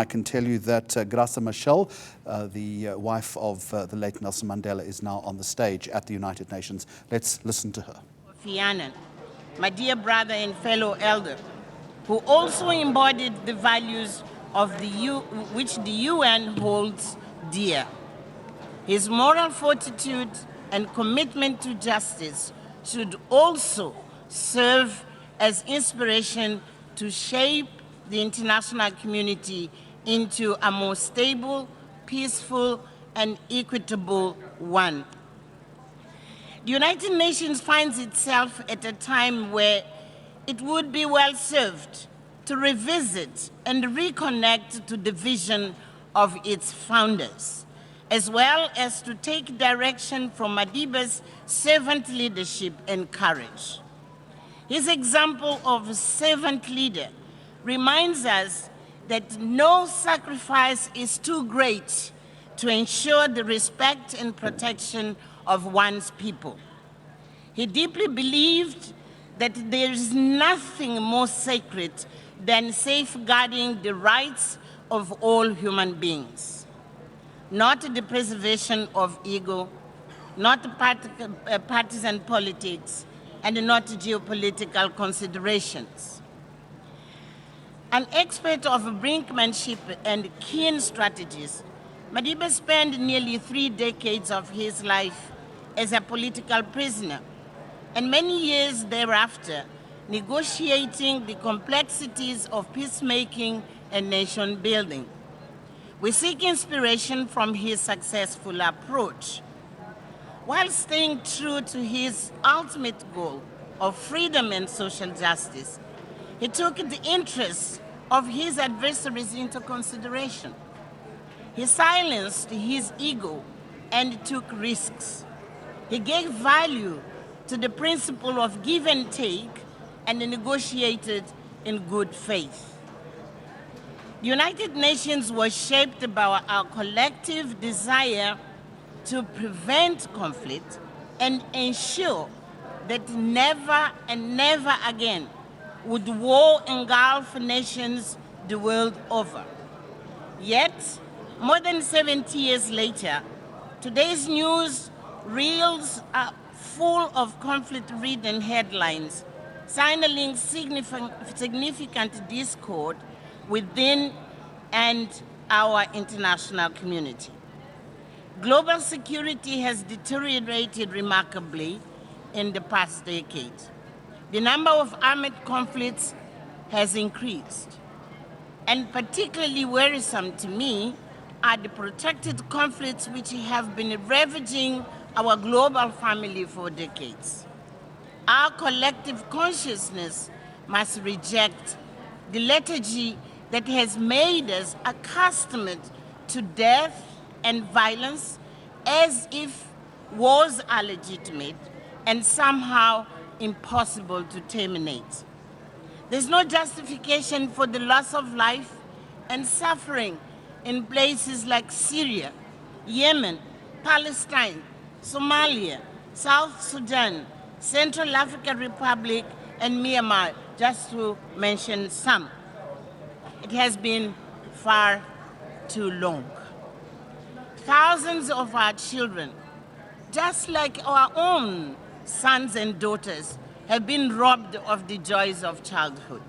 I can tell you that Graca Machel, the wife of the late Nelson Mandela, is now on the stage at the United Nations. Let's listen to her. Fianan, my dear brother and fellow elder, who also embodied the values of which the UN holds dear. His moral fortitude and commitment to justice should also serve as inspiration to shape the international community into a more stable, peaceful, and equitable one. The United Nations finds itself at a time where it would be well served to revisit and reconnect to the vision of its founders, as well as to take direction from Madiba's servant leadership and courage. His example of a servant leader reminds us that no sacrifice is too great to ensure the respect and protection of one's people. He deeply believed that there is nothing more sacred than safeguarding the rights of all human beings, not the preservation of ego, not partisan politics, and not geopolitical considerations. An expert of brinkmanship and keen strategies, Madiba spent nearly 3 decades of his life as a political prisoner, and many years thereafter, negotiating the complexities of peacemaking and nation building. We seek inspiration from his successful approach. While staying true to his ultimate goal of freedom and social justice, he took the interests of his adversaries into consideration. He silenced his ego and took risks. He gave value to the principle of give and take and negotiated in good faith. The United Nations was shaped by our collective desire to prevent conflict and ensure that never and never again would war engulf nations the world over. Yet, more than 70 years later, today's news reels are full of conflict-ridden headlines, signaling significant discord within and our international community. Global security has deteriorated remarkably in the past decade. The number of armed conflicts has increased. And particularly worrisome to me are the protracted conflicts which have been ravaging our global family for decades. Our collective consciousness must reject the lethargy that has made us accustomed to death and violence as if wars are legitimate and somehow impossible to terminate. There's no justification for the loss of life and suffering in places like Syria, Yemen, Palestine, Somalia, South Sudan, Central African Republic, and Myanmar, just to mention some. It has been far too long. Thousands of our children, just like our own sons and daughters, have been robbed of the joys of childhood.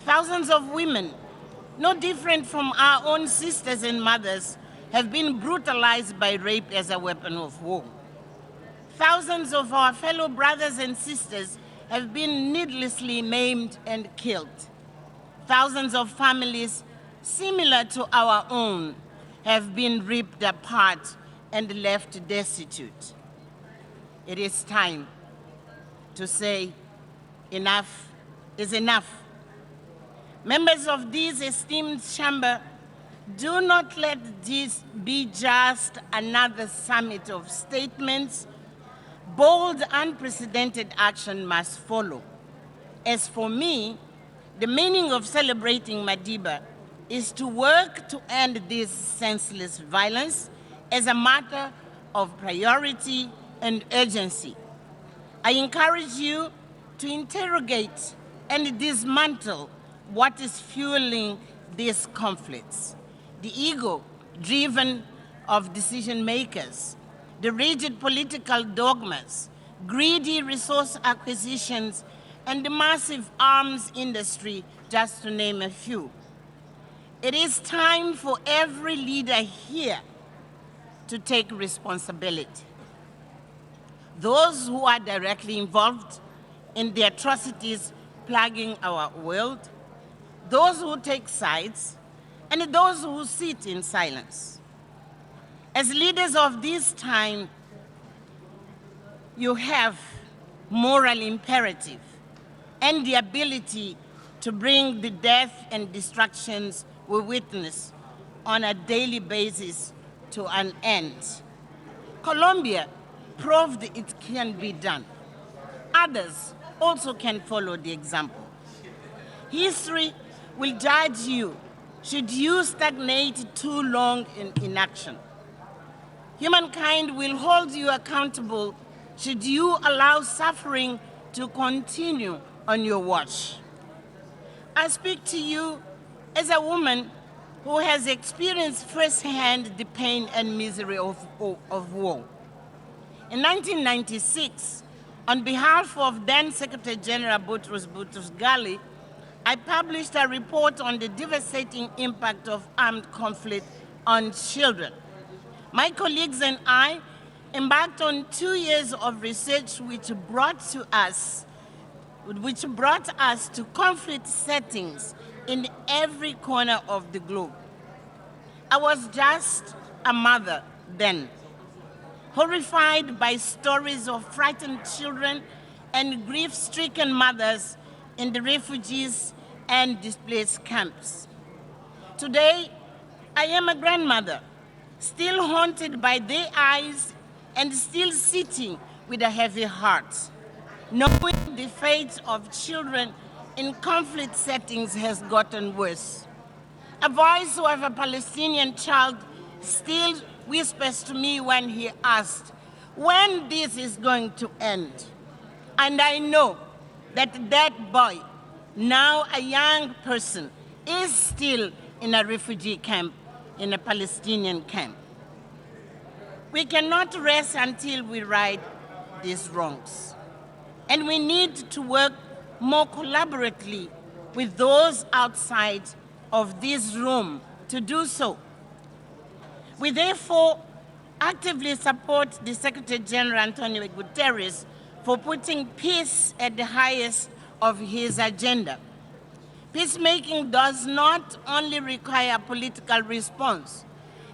Thousands of women, no different from our own sisters and mothers, have been brutalized by rape as a weapon of war. Thousands of our fellow brothers and sisters have been needlessly maimed and killed. Thousands of families similar to our own have been ripped apart and left destitute. It is time to say enough is enough. Members of this esteemed chamber, do not let this be just another summit of statements. Bold, unprecedented action must follow. As for me, the meaning of celebrating Madiba is to work to end this senseless violence as a matter of priority and urgency. I encourage you to interrogate and dismantle what is fueling these conflicts. The ego driven of decision makers, the rigid political dogmas, greedy resource acquisitions, and the massive arms industry, just to name a few. It is time for every leader here to take responsibility. Those who are directly involved in the atrocities plaguing our world, those who take sides, and those who sit in silence. As leaders of this time, you have moral imperative and the ability to bring the death and destructions we witness on a daily basis to an end. Colombia proved it can be done. Others also can follow the example. History will judge you should you stagnate too long in inaction. Humankind will hold you accountable should you allow suffering to continue on your watch. I speak to you as a woman who has experienced firsthand the pain and misery of war. In 1996, on behalf of then Secretary General Boutros Ghali, I published a report on the devastating impact of armed conflict on children. My colleagues and I embarked on 2 years of research which brought us to conflict settings in every corner of the globe. I was just a mother then, horrified by stories of frightened children and grief-stricken mothers in the refugees and displaced camps. Today, I am a grandmother, still haunted by their eyes and still sitting with a heavy heart, knowing the fate of children in conflict settings has gotten worse. A voice of a Palestinian child still whispers to me when he asked, when this is going to end. And I know that that boy, now a young person, is still in a refugee camp, in a Palestinian camp. We cannot rest until we right these wrongs. And we need to work more collaboratively with those outside of this room to do so. We therefore actively support the Secretary General Antonio Guterres for putting peace at the highest of his agenda. Peacemaking does not only require a political response,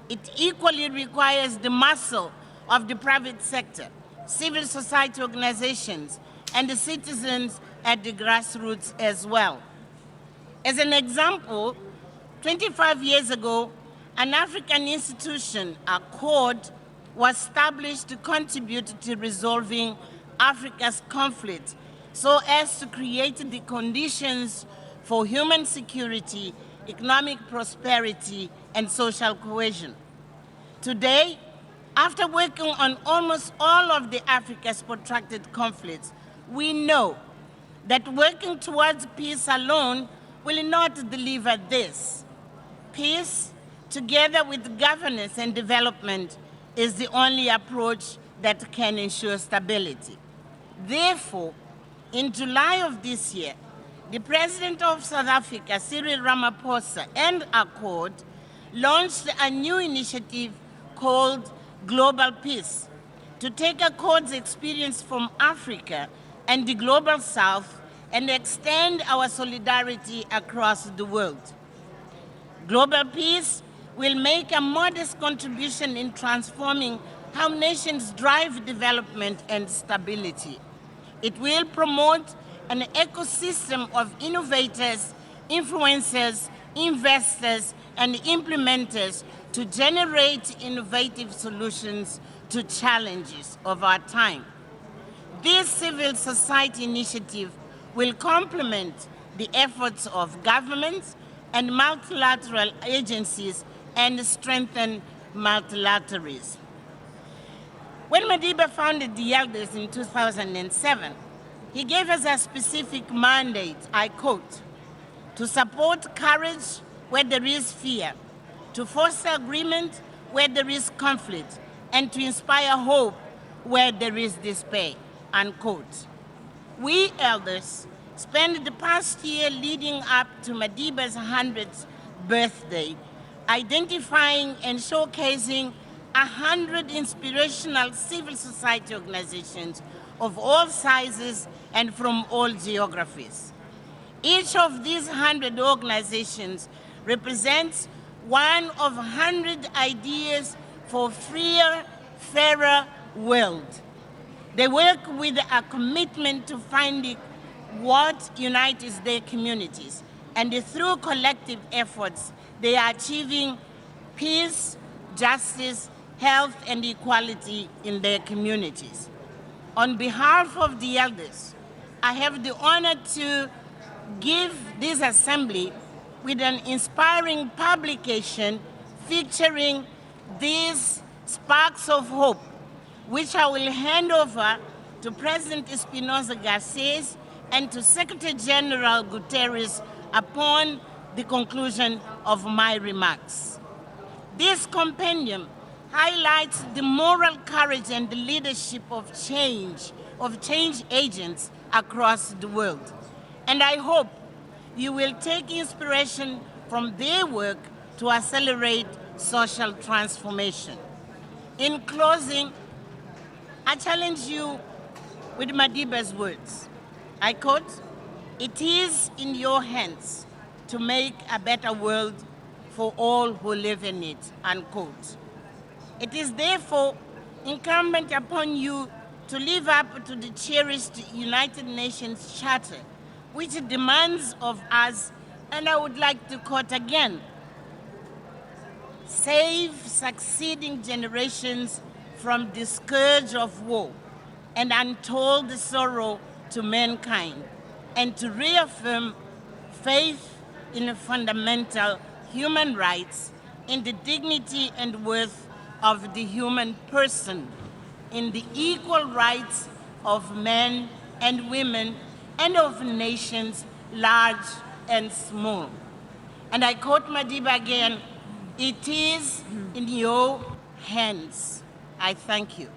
it equally requires the muscle of the private sector, civil society organizations, and the citizens at the grassroots as well. As an example, 25 years ago, an African institution, ACCORD, was established to contribute to resolving Africa's conflict so as to create the conditions for human security, economic prosperity, and social cohesion. Today, after working on almost all of the Africa's protracted conflicts, we know that working towards peace alone will not deliver this. Peace, together with governance and development, is the only approach that can ensure stability. Therefore, in July of this year, the President of South Africa, Cyril Ramaphosa, and ACCORD launched a new initiative called Global Peace to take ACCORD's experience from Africa and the Global South and extend our solidarity across the world. Global Peace will make a modest contribution in transforming how nations drive development and stability. It will promote an ecosystem of innovators, influencers, investors, and implementers to generate innovative solutions to challenges of our time. This civil society initiative will complement the efforts of governments and multilateral agencies and strengthen multilateralism. When Madiba founded the Elders in 2007, he gave us a specific mandate, I quote, to support courage, where there is fear, to foster agreement where there is conflict, and to inspire hope where there is despair, unquote. We elders spent the past year leading up to Madiba's 100th birthday, identifying and showcasing 100 inspirational civil society organizations of all sizes and from all geographies. Each of these 100 organizations represents one of 100 ideas for a freer, fairer world. They work with a commitment to finding what unites their communities, and through collective efforts, they are achieving peace, justice, health, and equality in their communities. On behalf of the elders, I have the honor to give this assembly with an inspiring publication featuring these sparks of hope, which I will hand over to President Espinosa Garcés and to Secretary General Guterres upon the conclusion of my remarks. This compendium highlights the moral courage and the leadership of change agents across the world. And I hope you will take inspiration from their work to accelerate social transformation. In closing, I challenge you with Madiba's words. I quote, "It is in your hands to make a better world for all who live in it," unquote. It is therefore incumbent upon you to live up to the cherished United Nations Charter, which demands of us, and I would like to quote again, "Save succeeding generations from the scourge of war and untold sorrow to mankind, and to reaffirm faith in fundamental human rights, in the dignity and worth of the human person, in the equal rights of men and women and of nations large and small." And I quote Madiba again, "It is in your hands." I thank you.